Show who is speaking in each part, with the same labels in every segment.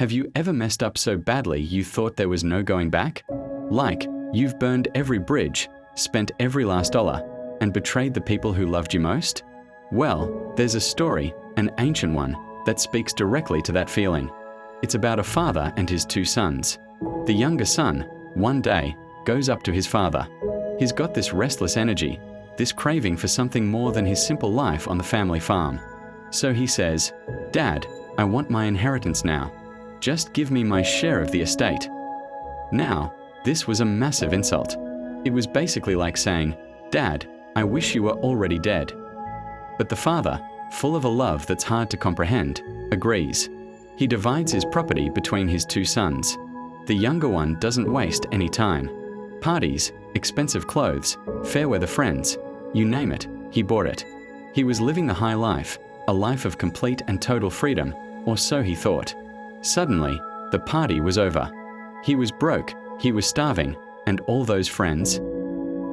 Speaker 1: Have you ever messed up so badly you thought there was no going back? Like, you've burned every bridge, spent every last dollar, and betrayed the people who loved you most? Well, there's a story, an ancient one, that speaks directly to that feeling. It's about a father and his two sons. The younger son, one day, goes up to his father. He's got this restless energy, this craving for something more than his simple life on the family farm. So he says, "Dad, I want my inheritance now. Just give me my share of the estate." Now, this was a massive insult. It was basically like saying, "Dad, I wish you were already dead." But the father, full of a love that's hard to comprehend, agrees. He divides his property between his two sons. The younger one doesn't waste any time. Parties, expensive clothes, fair weather friends, you name it, he bought it. He was living the high life, a life of complete and total freedom, or so he thought. Suddenly, the party was over. He was broke, he was starving, and all those friends?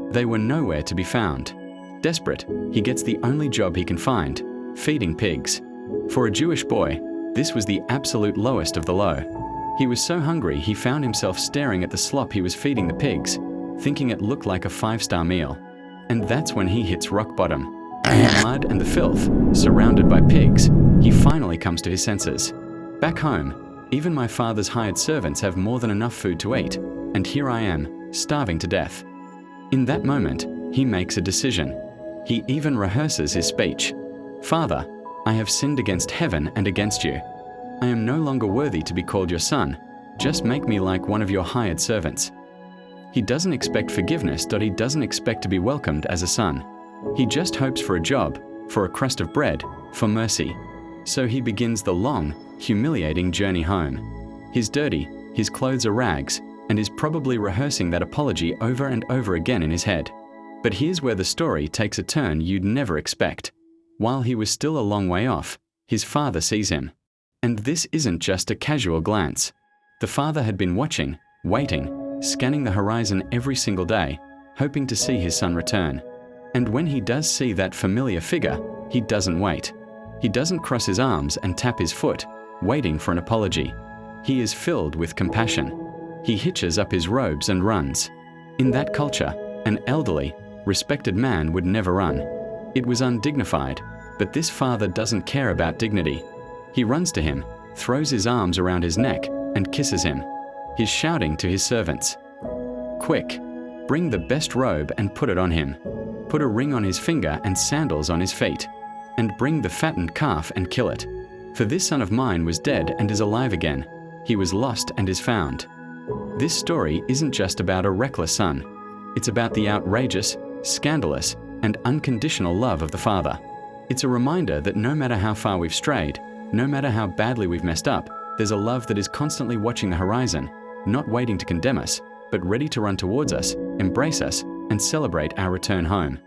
Speaker 1: They were nowhere to be found. Desperate, he gets the only job he can find, feeding pigs. For a Jewish boy, this was the absolute lowest of the low. He was so hungry he found himself staring at the slop he was feeding the pigs, thinking it looked like a five-star meal. And that's when he hits rock bottom. In the mud and the filth, surrounded by pigs, he finally comes to his senses. Back home, even my father's hired servants have more than enough food to eat, and here I am, starving to death. In that moment, he makes a decision. He even rehearses his speech. "Father, I have sinned against heaven and against you. I am no longer worthy to be called your son. Just make me like one of your hired servants." He doesn't expect forgiveness, he doesn't expect to be welcomed as a son. He just hopes for a job, for a crust of bread, for mercy. So he begins the long, humiliating journey home. He's dirty, his clothes are rags, and is probably rehearsing that apology over and over again in his head. But here's where the story takes a turn you'd never expect. While he was still a long way off, his father sees him. And this isn't just a casual glance. The father had been watching, waiting, scanning the horizon every single day, hoping to see his son return. And when he does see that familiar figure, he doesn't wait. He doesn't cross his arms and tap his foot, waiting for an apology. He is filled with compassion. He hitches up his robes and runs. In that culture, an elderly, respected man would never run. It was undignified, but this father doesn't care about dignity. He runs to him, throws his arms around his neck, and kisses him. He's shouting to his servants, "Quick, bring the best robe and put it on him. Put a ring on his finger and sandals on his feet. And bring the fattened calf and kill it. For this son of mine was dead and is alive again. He was lost and is found." This story isn't just about a reckless son. It's about the outrageous, scandalous, and unconditional love of the father. It's a reminder that no matter how far we've strayed, no matter how badly we've messed up, there's a love that is constantly watching the horizon, not waiting to condemn us, but ready to run towards us, embrace us, and celebrate our return home.